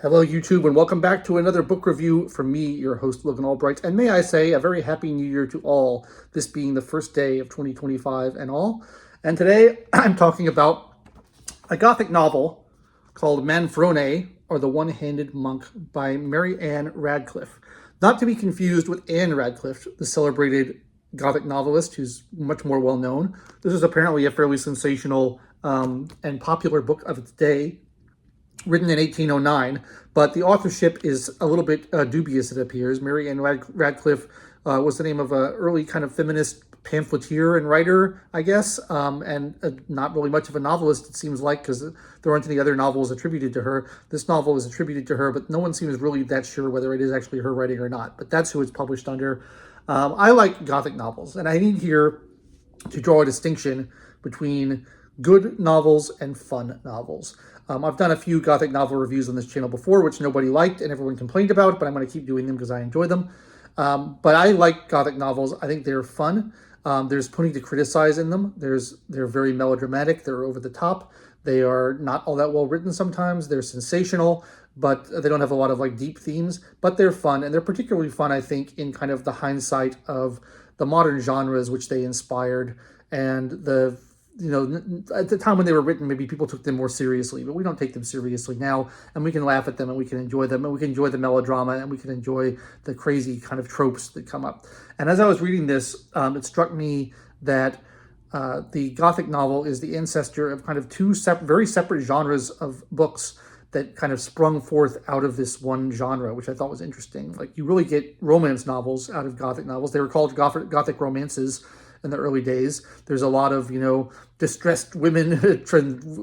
Hello, YouTube, and welcome back to another book review from me, your host, Logan Albright. And may I say a very happy new year to all, this being the first day of 2025 and all. And today I'm talking about a Gothic novel called Manfroné, or The One-Handed Monk, by Mary Anne Radcliffe. Not to be confused with Anne Radcliffe, the celebrated Gothic novelist who's much more well known. This is apparently a fairly sensational and popular book of its day, written in 1809, but the authorship is a little bit dubious, it appears. Mary Anne Radcliffe was the name of an early kind of feminist pamphleteer and writer, I guess, and not really much of a novelist, it seems like, because there aren't any other novels attributed to her. This novel is attributed to her, but no one seems really that sure whether it is actually her writing or not, but that's who it's published under. I like Gothic novels, and I need here to draw a distinction between good novels and fun novels. I've done a few Gothic novel reviews on this channel before, which nobody liked and everyone complained about, but I'm going to keep doing them because I enjoy them. But I like Gothic novels. I think they're fun. There's plenty to criticize in them. They're very melodramatic. They're over the top. They are not all that well written sometimes. They're sensational, but they don't have a lot of like deep themes, but they're fun. And they're particularly fun, I think, in kind of the hindsight of the modern genres which they inspired, and at the time when they were written, maybe people took them more seriously, but we don't take them seriously now, and we can laugh at them, and we can enjoy them, and we can enjoy the melodrama, and we can enjoy the crazy kind of tropes that come up. And as I was reading this, it struck me that the Gothic novel is the ancestor of kind of two very separate genres of books that kind of sprung forth out of this one genre, which I thought was interesting. Like, you really get romance novels out of Gothic novels. They were called Gothic romances in the early days. There's a lot of, distressed women,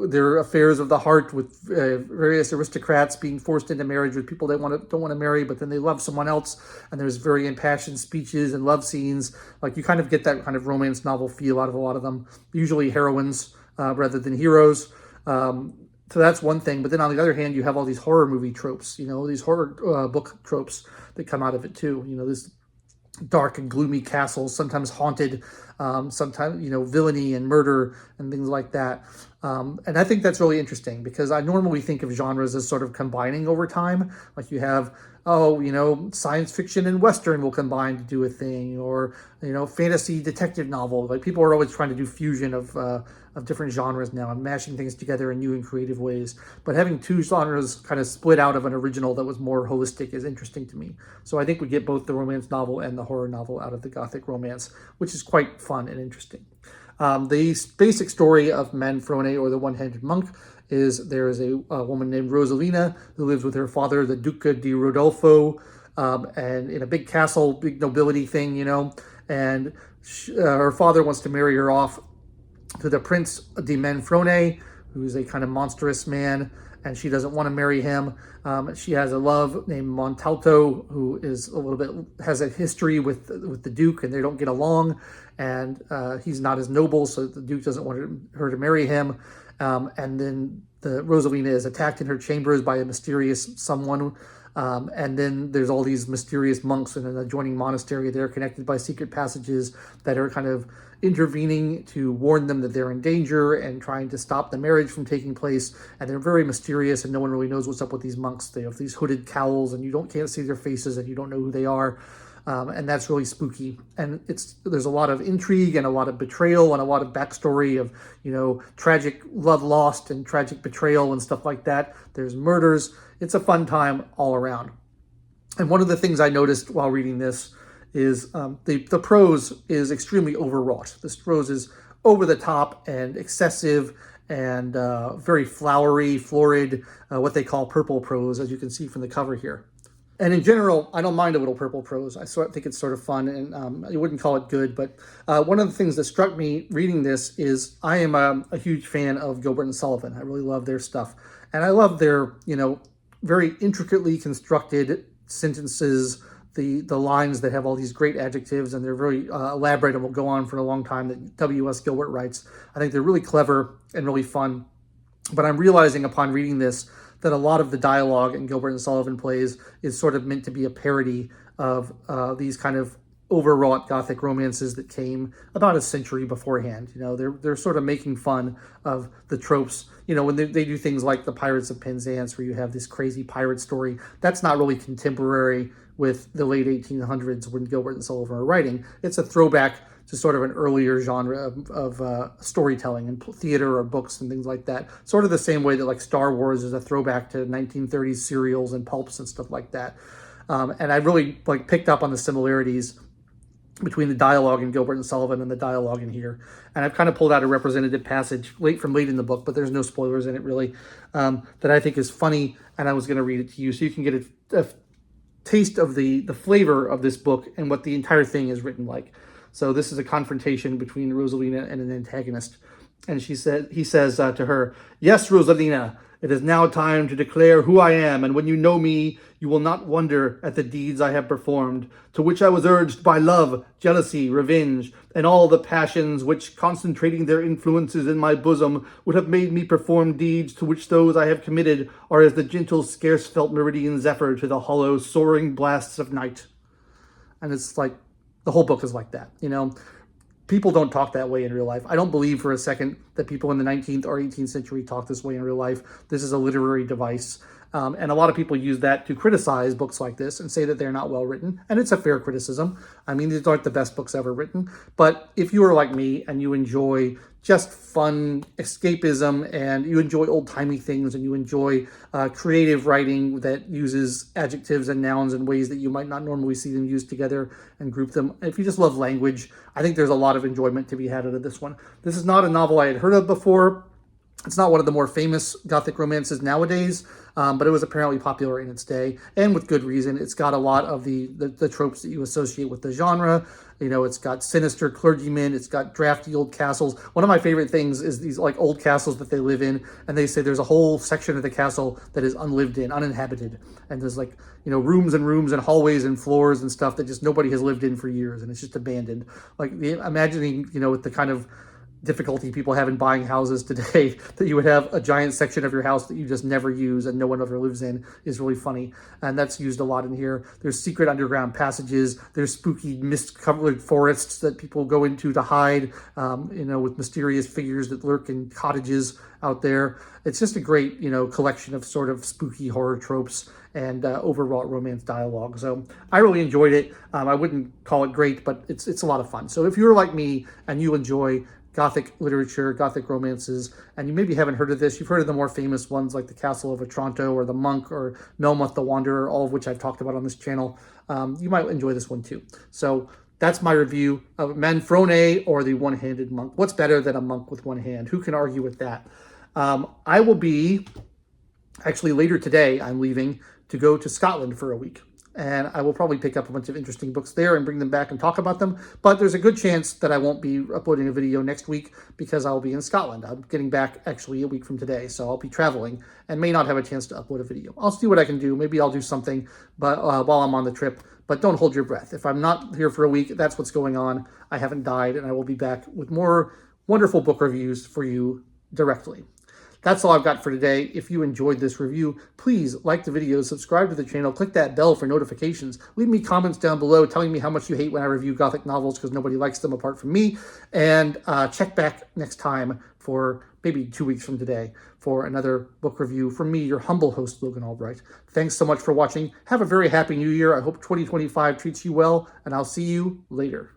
their affairs of the heart with various aristocrats being forced into marriage with people they don't want to marry, but then they love someone else. And there's very impassioned speeches and love scenes. Like, you kind of get that kind of romance novel feel out of a lot of them. Usually heroines rather than heroes. So that's one thing. But then on the other hand, you have all these horror movie tropes, these horror book tropes that come out of it too. This dark and gloomy castles, sometimes haunted, sometimes, villainy and murder and things like that. And I think that's really interesting because I normally think of genres as sort of combining over time. Like, you have, science fiction and Western will combine to do a thing, or, fantasy detective novel. Like, people are always trying to do fusion of different genres now and mashing things together in new and creative ways. But having two genres kind of split out of an original that was more holistic is interesting to me. So I think we get both the romance novel and the horror novel out of the Gothic romance, which is quite fun and interesting. The basic story of Manfroné, or the One-Handed Monk, is there is a woman named Rosalina who lives with her father, the Duca di Rodolfo, and in a big castle, big nobility thing, and her father wants to marry her off to the Prince di Manfroné, who's a kind of monstrous man, and she doesn't want to marry him. She has a love named Montalto, who is has a history with the Duke, and they don't get along, and he's not as noble, so the Duke doesn't want her to marry him. And then Rosalina is attacked in her chambers by a mysterious someone. And then there's all these mysterious monks in an adjoining monastery. They're connected by secret passages that are kind of intervening to warn them that they're in danger and trying to stop the marriage from taking place. And they're very mysterious, and no one really knows what's up with these monks. They have these hooded cowls, and you can't see their faces, and you don't know who they are. And that's really spooky. And there's a lot of intrigue and a lot of betrayal and a lot of backstory of, tragic love lost and tragic betrayal and stuff like that. There's murders. It's a fun time all around. And one of the things I noticed while reading this is the prose is extremely overwrought. This prose is over the top and excessive and very flowery, florid, what they call purple prose, as you can see from the cover here. And in general, I don't mind a little purple prose. I think it's sort of fun, and you wouldn't call it good. But one of the things that struck me reading this is I am a huge fan of Gilbert and Sullivan. I really love their stuff. And I love their, very intricately constructed sentences, the lines that have all these great adjectives, and they're very elaborate and will go on for a long time, that W.S. Gilbert writes. I think they're really clever and really fun. But I'm realizing upon reading this that a lot of the dialogue in Gilbert and Sullivan plays is sort of meant to be a parody of these kind of overwrought Gothic romances that came about a century beforehand. You know, they're sort of making fun of the tropes. You know, when they do things like the Pirates of Penzance, where you have this crazy pirate story, that's not really contemporary with the late 1800s when Gilbert and Sullivan are writing. It's a throwback to sort of an earlier genre of storytelling and theater or books and things like that. Sort of the same way that like Star Wars is a throwback to 1930s serials and pulps and stuff like that. And I really like picked up on the similarities between the dialogue in Gilbert and Sullivan and the dialogue in here. And I've kind of pulled out a representative passage late in the book, but there's no spoilers in it really, that I think is funny. And I was going to read it to you so you can get a taste of the flavor of this book and what the entire thing is written like. So this is a confrontation between Rosalina and an antagonist. And he says to her, "Yes, Rosalina, it is now time to declare who I am, and when you know me, you will not wonder at the deeds I have performed, to which I was urged by love, jealousy, revenge, and all the passions which, concentrating their influences in my bosom, would have made me perform deeds to which those I have committed are as the gentle, scarce-felt meridian zephyr to the hollow, soaring blasts of night." And it's like, the whole book is like that, you know? People don't talk that way in real life. I don't believe for a second that people in the 19th or 18th century talk this way in real life. This is a literary device. And a lot of people use that to criticize books like this and say that they're not well written. And it's a fair criticism. I mean, these aren't the best books ever written. But if you are like me and you enjoy just fun escapism and you enjoy old-timey things and you enjoy creative writing that uses adjectives and nouns in ways that you might not normally see them used together and group them. If you just love language, I think there's a lot of enjoyment to be had out of this one. This is not a novel I had heard of before. It's not one of the more famous Gothic romances nowadays, but it was apparently popular in its day, and with good reason. It's got a lot of the tropes that you associate with the genre. You know, it's got sinister clergymen, it's got drafty old castles. One of my favorite things is these like old castles that they live in, and they say there's a whole section of the castle that is unlived in, uninhabited, and there's like, you know, rooms and hallways and floors and stuff that just nobody has lived in for years, and it's just abandoned. Like imagining, you know, with the kind of difficulty people have in buying houses today, that you would have a giant section of your house that you just never use and no one ever lives in is really funny. And that's used a lot in here. There's secret underground passages. There's spooky mist-covered forests that people go into to hide, you know, with mysterious figures that lurk in cottages out there. It's just a great, you know, collection of sort of spooky horror tropes and overwrought romance dialogue. So I really enjoyed it. I wouldn't call it great, but it's a lot of fun. So if you're like me and you enjoy Gothic literature, Gothic romances, and you maybe haven't heard of this, you've heard of the more famous ones like The Castle of Otranto or The Monk or Melmoth the Wanderer, all of which I've talked about on this channel, you might enjoy this one too. So that's my review of Manfroné or the One-Handed Monk. What's better than a monk with one hand? Who can argue with that? I will be, actually later today, I'm leaving to go to Scotland for a week. And I will probably pick up a bunch of interesting books there and bring them back and talk about them. But there's a good chance that I won't be uploading a video next week because I'll be in Scotland. I'm getting back actually a week from today, so I'll be traveling and may not have a chance to upload a video. I'll see what I can do. Maybe I'll do something but while I'm on the trip. But don't hold your breath. If I'm not here for a week, that's what's going on. I haven't died, and I will be back with more wonderful book reviews for you directly. That's all I've got for today. If you enjoyed this review, please like the video, subscribe to the channel, click that bell for notifications. Leave me comments down below telling me how much you hate when I review Gothic novels because nobody likes them apart from me. And check back next time for maybe 2 weeks from today for another book review from me, your humble host, Logan Albright. Thanks so much for watching. Have a very happy new year. I hope 2025 treats you well, and I'll see you later.